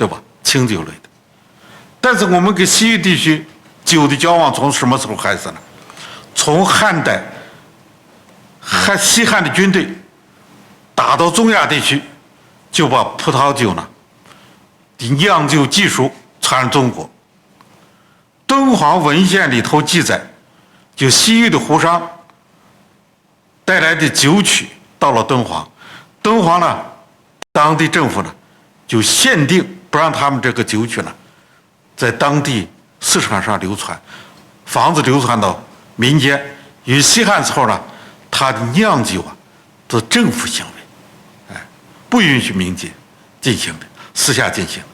对吧？清酒类的。但是我们跟西域地区酒的交往从什么时候开始呢？从汉代，西汉的军队打到中亚地区，就把葡萄酒呢的酿酒技术传中国。敦煌文献里头记载，就西域的胡商带来的酒曲到了敦煌，敦煌呢，当地政府呢就限定不让他们这个酒曲呢在当地市场上流传，防止流传到民间。与西汉时候呢，它的酿酒啊是政府行为，不允许民间进行的，私下进行的。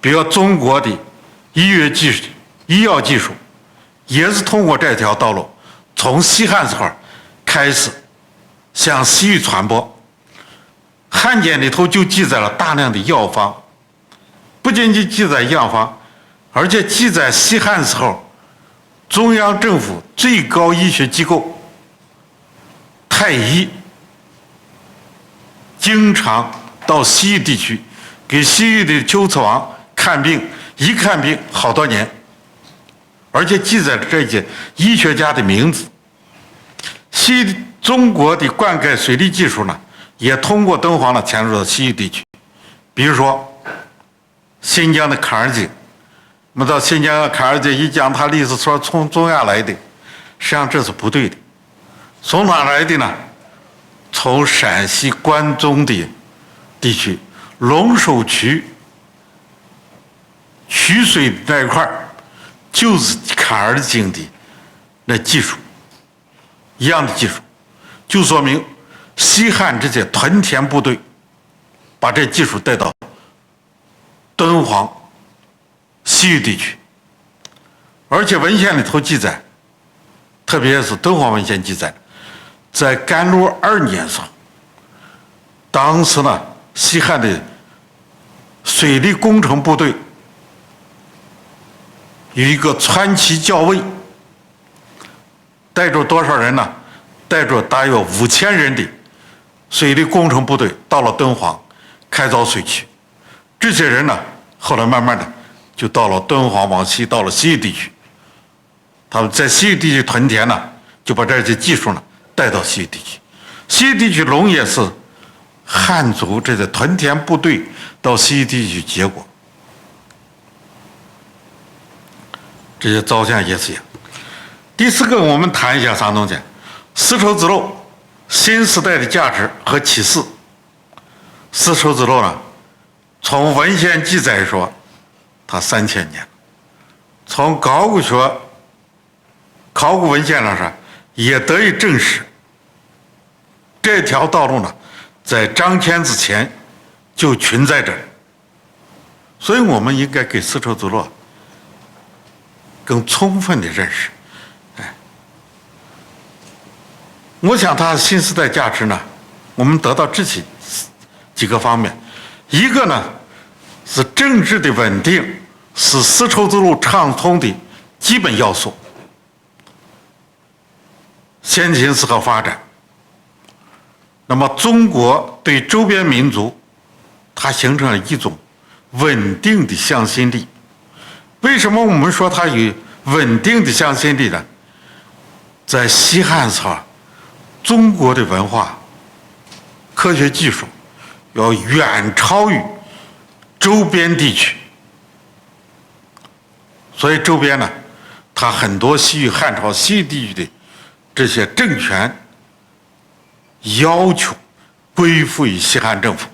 比如中国的医药技术也是通过这条道路，从西汉时候开始向西域传播。汉简里头就记载了大量的药方，不仅仅记载药方，而且记载西汉时候中央政府最高医学机构太医经常到西域地区给西域的龟兹王看病，一看病好多年，而且记载了这些医学家的名字。中国的灌溉水利技术呢，也通过敦煌呢迁入到西域地区。比如说新疆的坎儿井，我们到新疆的坎儿井一讲，它历史说从中亚来的，实际上这是不对的。从哪来的呢？从陕西关中的地区龙首渠取水那一块就是坎儿井的那技术一样的技术，就说明西汉这些屯田部队把这技术带到敦煌西域地区。而且文献里头记载，特别是敦煌文献记载，在甘露2年时候，当时呢西汉的水利工程部队有一个传奇校尉，带着多少人呢？带着大约5000人的水利工程部队到了敦煌开凿水渠。这些人呢，后来慢慢的就到了敦煌往西，到了西域地区。他们在西域地区屯田呢，就把这些技术呢带到西域地区。西域地区农业是汉族这些屯田部队到西域地区结果。这些造像也是一样。第4个，我们谈一下啥东西？丝绸之路新时代的价值和启示。丝绸之路呢，从文献记载说，它3000年；从考古文献上也得以证实。这条道路呢，在张骞之前就存在着，所以我们应该给丝绸之路更充分的认识。我想它新时代价值呢，我们得到这几个方面。一个呢是政治的稳定，是丝绸之路畅通的基本要素。先秦时候发展，那么中国对周边民族，它形成了一种稳定的向心力。为什么我们说它有稳定的向心力呢？在西汉时候，中国的文化、科学技术要远超于周边地区，所以周边呢，它很多西域、汉朝、西域地区的这些政权要求归附于西汉政府，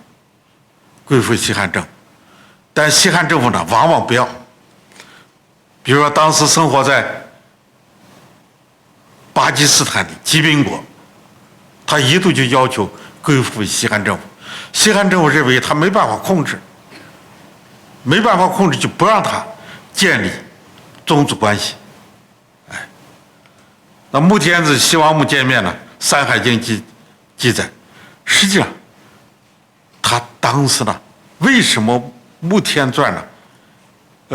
但西汉政府呢，往往不要。比如说，当时生活在巴基斯坦的吉宾国，他一度就要求归附于西汉政府。西汉政府认为他没办法控制，就不让他建立宗族关系。那穆天子西王母见面呢，《山海经》记载，实际上他当时呢，为什么穆天传呢？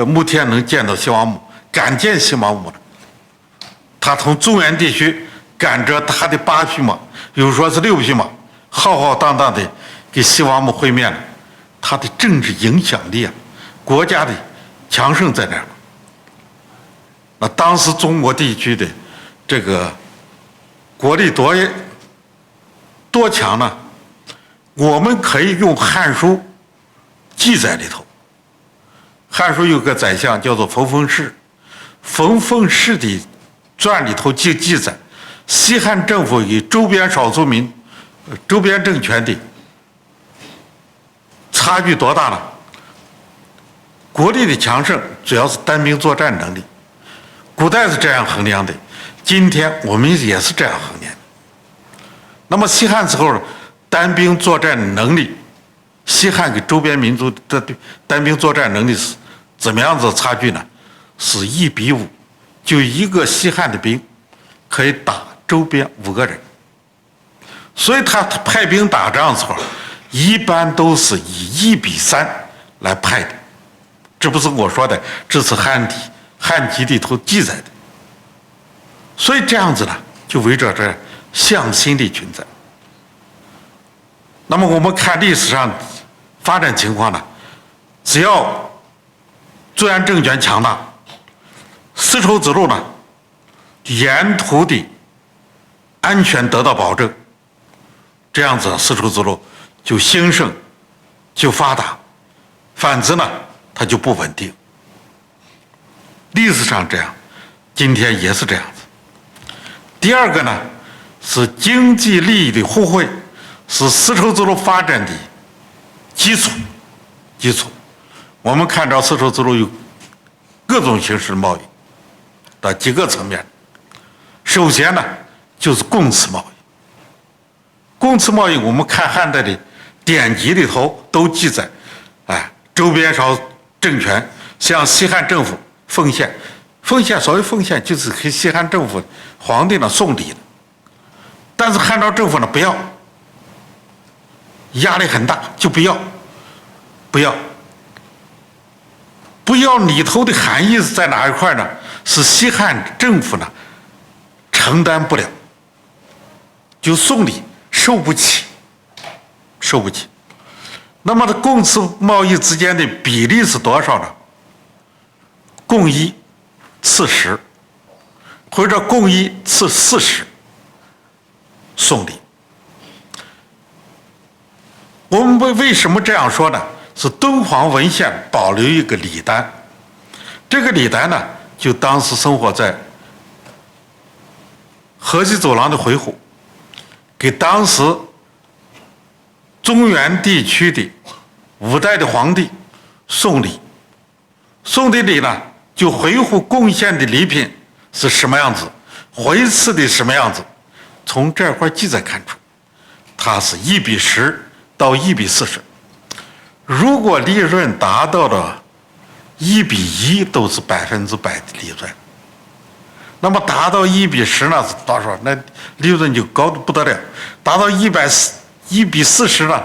穆天能见到西王母，敢见西王母呢？他从中原地区赶着他的8匹马，有说是6匹马，浩浩荡荡的给西王母会面了。他的政治影响力啊，国家的强盛在哪儿？那当时中国地区的这个国力多强呢？我们可以用《汉书》记载里头，《汉书》有个宰相叫做冯奉氏，冯奉氏的传里头记载，西汉政府与周边少数民、周边政权的差距多大呢？国力的强盛主要是单兵作战能力，古代是这样衡量的，今天我们也是这样衡量的。那么西汉时候单兵作战能力，西汉给周边民族的单兵作战能力是怎么样子的差距呢？是1比5，就一个西汉的兵可以打周边5个人，所以他派兵打仗的时候，一般都是以1比3来派的。这不是我说的，这是汉籍里头记载的。所以这样子呢，就围绕着向心力存在。那么我们看历史上发展情况呢，只要中央政权强大，丝绸之路呢沿途的安全得到保证，这样子丝绸之路就兴盛就发达，反之呢它就不稳定。历史上这样，今天也是这样子。第二个呢是经济利益的互惠，是丝绸之路发展的基础。我们看到丝绸之路有各种形式的贸易的几个层面。首先呢就是贡赐贸易。贡赐贸易我们看汉代的典籍里头都记载，周边少政权向西汉政府奉献，所谓奉献就是给西汉政府皇帝呢送礼的，但是汉朝政府呢不要，压力很大，就不要里头的含义是在哪一块呢？是西汉政府呢承担不了，就送礼受不起。那么的贡赐贸易之间的比例是多少呢？贡1赐10，或者贡1赐40，送礼。我们为什么这样说呢？是敦煌文献保留一个礼单，这个礼单呢，就当时生活在河西走廊的回鹘，给当时中原地区的5代的皇帝送礼。送的礼呢，就回鹘贡献的礼品是什么样子，回赐的什么样子，从这块记载看出，它是1比10到1比40。如果利润达到了1比1，都是100%的利润。那么达到1比10呢是多少？那利润就高得不得了。达到1比40呢，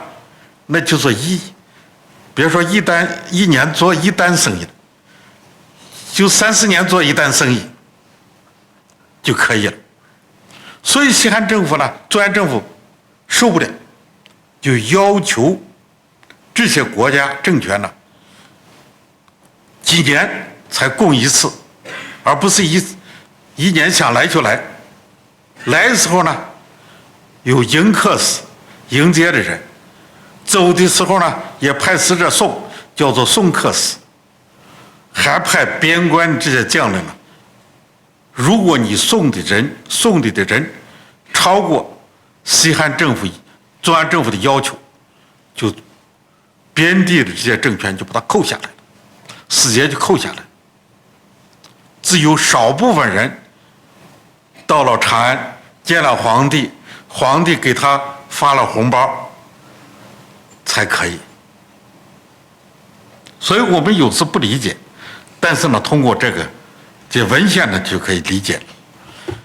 那就是别说一年做1单生意，就30年做1单生意就可以了。所以西汉政府呢，中央政府受不了，就要求这些国家政权呢，几年才供1次，而不是一年想来就来。来的时候呢，有迎客使迎接的人，走的时候呢，也派使者送，叫做送客使，还派边关这些将领呢。如果你送的人超过西汉政府中央政府的要求，就边地的这些政权就把它扣下来了，使节就扣下来。只有少部分人到了长安见了皇帝，皇帝给他发了红包才可以。所以我们有时不理解，但是呢，通过这文献呢就可以理解了。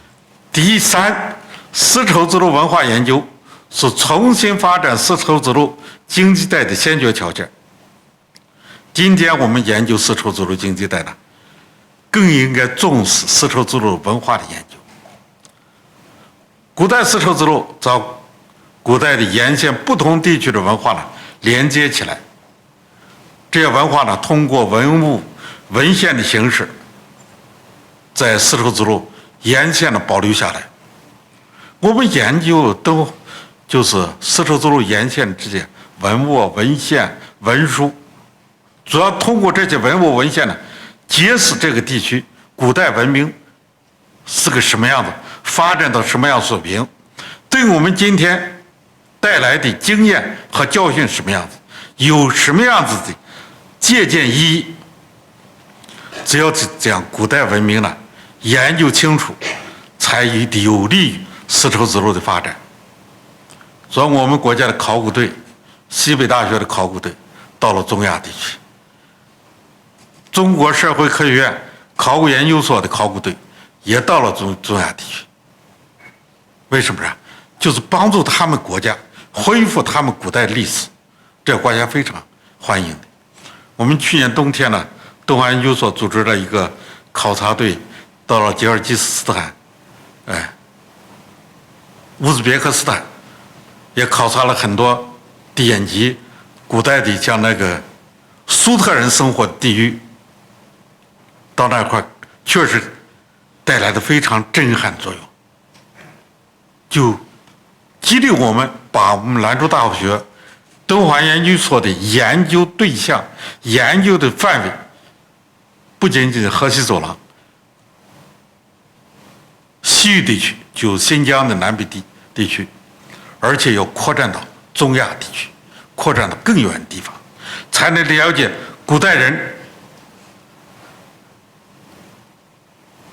第三，丝绸之路文化研究是重新发展丝绸之路经济带的先决条件。今天我们研究丝绸之路经济带呢，更应该重视丝绸之路文化的研究。古代丝绸之路找古代的沿线不同地区的文化呢连接起来，这些文化呢，通过文物、文献的形式，在丝绸之路沿线的保留下来。我们研究都就是丝绸之路沿线这些文物、文献、文书，主要通过这些文物文献呢，揭示这个地区古代文明是个什么样子，发展到什么样水平，对我们今天带来的经验和教训什么样子，有什么样子的借鉴意义。只要是这样，古代文明呢研究清楚，才有利于丝绸之路的发展。所以我们国家的考古队，西北大学的考古队到了中亚地区，中国社会科学院考古研究所的考古队也到了中亚地区。为什么呀？就是帮助他们国家恢复他们古代历史，这个国家非常欢迎的。我们去年冬天呢，东华研究所组织了一个考察队，到了吉尔吉斯斯坦，乌兹别克斯坦，也考察了很多典籍，古代的像那个苏特人生活的地域，到那块确实带来的非常震撼作用，就激励我们把我们兰州大学东华研究所的研究对象、研究的范围，不仅仅是河西走廊、西域地区，就新疆的南北地区，而且要扩展到中亚地区，扩展到更远的地方，才能了解古代人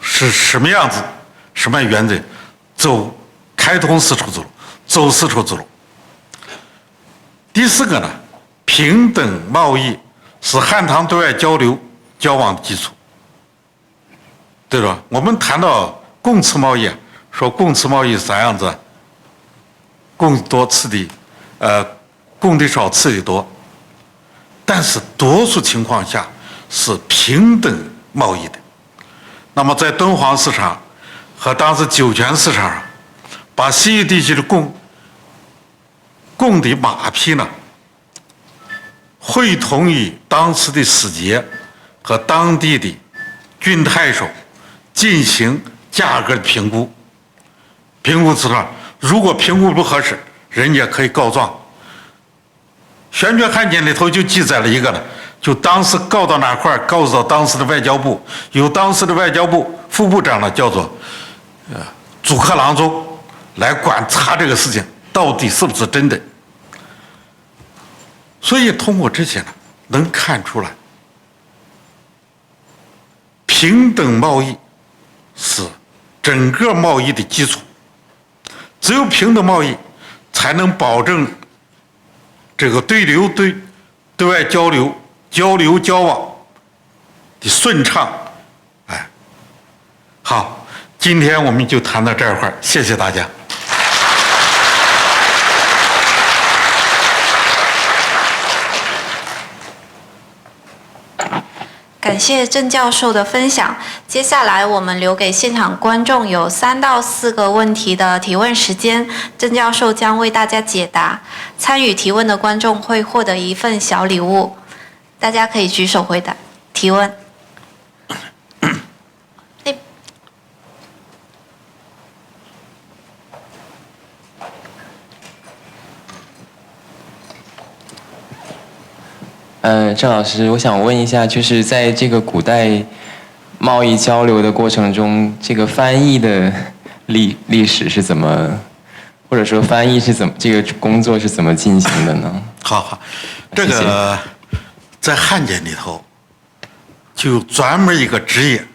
是什么样子、什么原则开通丝绸之路，走丝绸之路。第四个呢，平等贸易是汉唐对外交往的基础，对吧？我们谈到供次贸易，说供次贸易是啥样子？供多次的，供的少次的多，但是多数情况下是平等贸易的。那么在敦煌市场和当时酒泉市场上，把西域地区的供的马匹呢，会同于当时的使节和当地的郡太守进行价格的评估。评估之后，如果评估不合适，人家可以告状。玄觉汉简里头就记载了一个呢，就当时告到哪块，告诉到当时的外交部，由当时的外交部副部长呢，叫做祖克郎中来管查这个事情到底是不是真的。所以通过这些呢，能看出来，平等贸易是整个贸易的基础。只有平等贸易，才能保证这个对外交往的顺畅。好，今天我们就谈到这块儿，谢谢大家。感谢郑教授的分享。接下来我们留给现场观众有3到4个问题的提问时间，郑教授将为大家解答。参与提问的观众会获得一份小礼物，大家可以举手回答提问。郑老师，我想问一下，就是在这个古代贸易交流的过程中，这个翻译的历史是怎么，或者说翻译是怎么，这个工作是怎么进行的呢？好，这个在汉简里头就专门一个职业，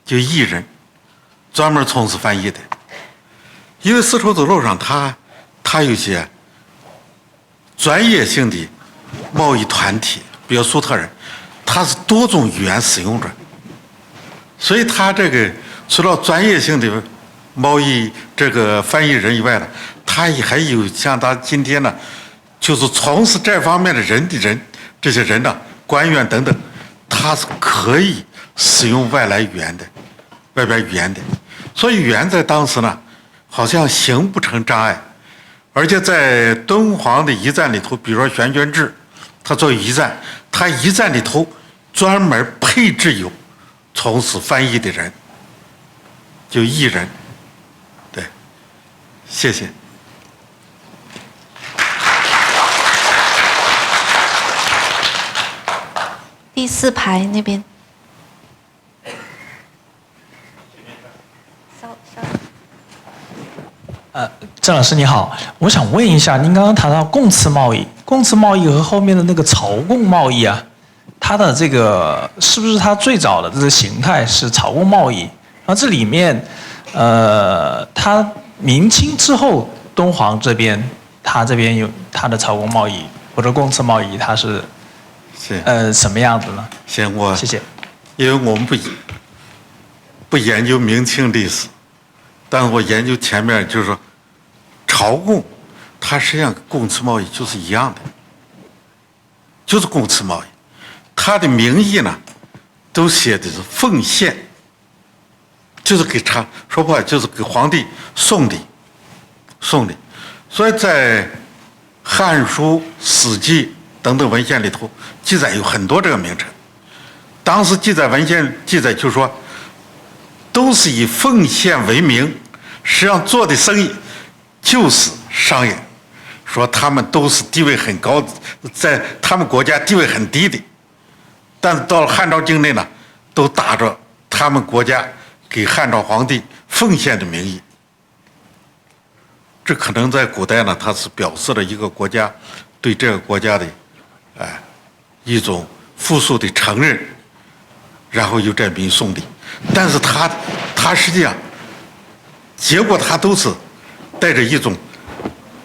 就译人，专门从事翻译的。因为丝绸之路上它有些专业性的贸易团体，比如苏特人，他是多种语言使用者，所以他这个除了专业性的贸易这个翻译人以外呢，他也还有像他今天呢，就是从事这方面的这些人呢，官员等等，他是可以使用外边语言的，所以语言在当时呢，好像行不成障碍。而且在敦煌的遗赞里头，比如说玄觉志，他作为一站，他一站里头专门配置有从事翻译的人，就译人。对，谢谢。第4排那边。郑老师你好，我想问一下，您刚刚谈到供次贸易，供次贸易和后面的那个朝贡贸易啊，它的这个是不是它最早的这个形态是朝贡贸易？然后这里面，它明清之后，敦煌这边，它这边有它的朝贡贸易或者供次贸易，它是什么样子呢？行，谢谢。因为我们不研究明清历史，但是我研究前面就是说，朝贡，它实际上跟供次贸易就是一样的，就是供次贸易，它的名义呢，都写的是奉献，就是给说白了就是给皇帝送礼，所以在《汉书》《史记》等等文献里头记载有很多这个名称。当时文献记载就是说，都是以奉献为名，实际上做的生意就是商人，说他们都是地位很高，在他们国家地位很低的，但是到了汉朝境内呢，都打着他们国家给汉朝皇帝奉献的名义。这可能在古代呢，它是表示了一个国家对这个国家的，一种附属的承认，然后又这名送礼。但是它实际上结果它都是带着一种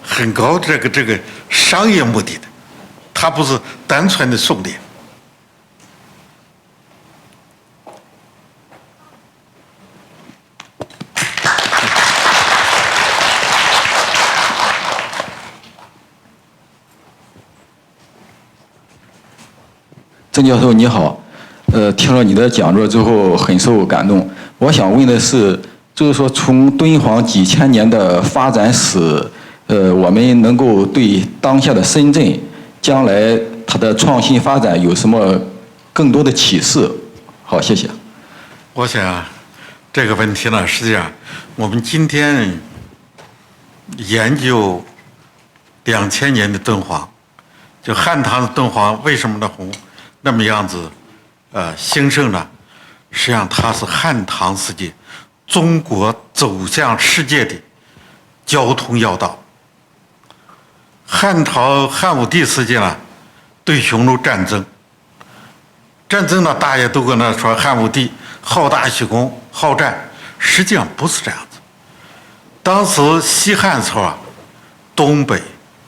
很高的这个商业目的的，它不是单纯的送礼。郑教授你好，听了你的讲座之后很受感动。我想问的是，就是说从敦煌几千年的发展史，我们能够对当下的深圳将来它的创新发展有什么更多的启示？好，谢谢。我想这个问题呢，实际上我们今天研究2000年的敦煌，就汉唐的敦煌为什么那么样子兴盛呢？实际上它是汉唐时期中国走向世界的交通要道。汉朝汉武帝时期呢，对匈奴战争呢，大家都跟他说汉武帝好大喜功好战，实际上不是这样子。当时西汉时候啊，东北、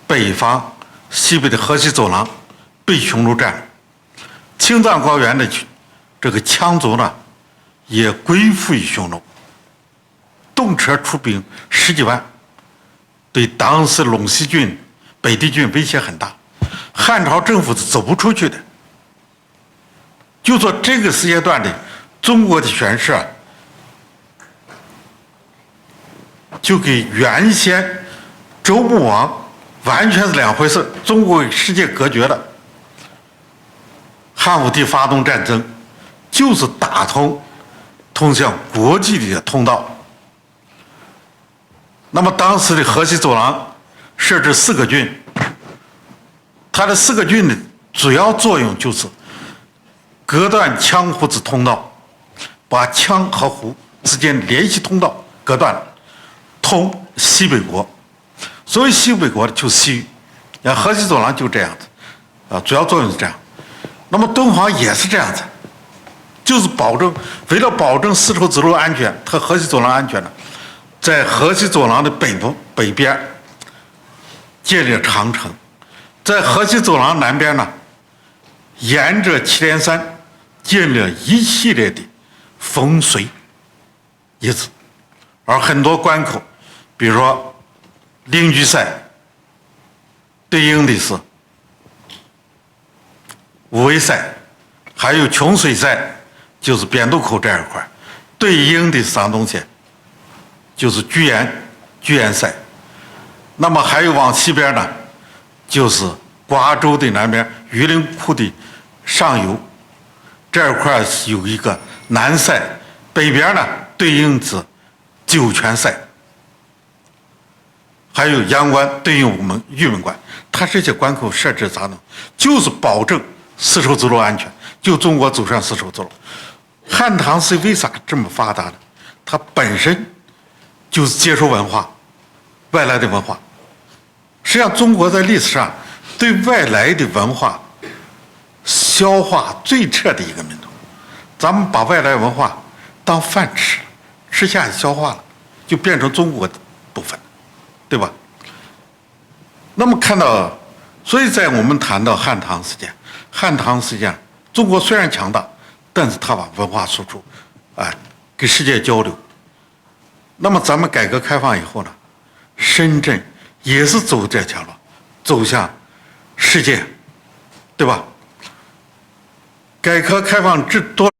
北方、西北的河西走廊被匈奴占了。青藏高原的这个羌族呢，也归附于匈奴，动辄出兵10几万，对当时陇西郡、北地郡威胁很大，汉朝政府是走不出去的。就说这个时间段的中国的权势啊，就跟原先周穆王完全是两回事，中国与世界隔绝了。汉武帝发动战争，就是打通向国际的通道。那么当时的河西走廊设置4个郡，它的4个郡的主要作用就是隔断羌胡之通道，把羌和胡之间联系通道隔断了，通西北国。所谓西北国就是西域，河西走廊就这样子，主要作用是这样。那么敦煌也是这样子，就是为了保证丝绸之路安全和河西走廊安全呢，在河西走廊的北边建立了长城，在河西走廊南边呢，沿着祁连山建立了一系列的烽燧遗址，而很多关口，比如说灵居塞对应的是武威塞，还有琼水塞，就是扁渡口这一块，对应的是啥东西？就是居延塞。那么还有往西边呢，就是瓜州的南边榆林库的上游这一块有一个南塞，北边呢对应着酒泉塞，还有阳关对应我们玉门关。它这些关口设置咋弄？就是保证丝绸之路安全，就中国走上丝绸之路。汉唐是为啥这么发达呢？它本身就是接受文化，外来的文化。实际上，中国在历史上对外来的文化消化最彻的一个民族。咱们把外来文化当饭吃，吃下消化了，就变成中国的部分，对吧？那么看到，所以在我们谈到汉唐时间，汉唐时间，中国虽然强大，但是它把文化输出，给世界交流。那么咱们改革开放以后呢，深圳也是走这条路，走向世界，对吧？改革开放这多。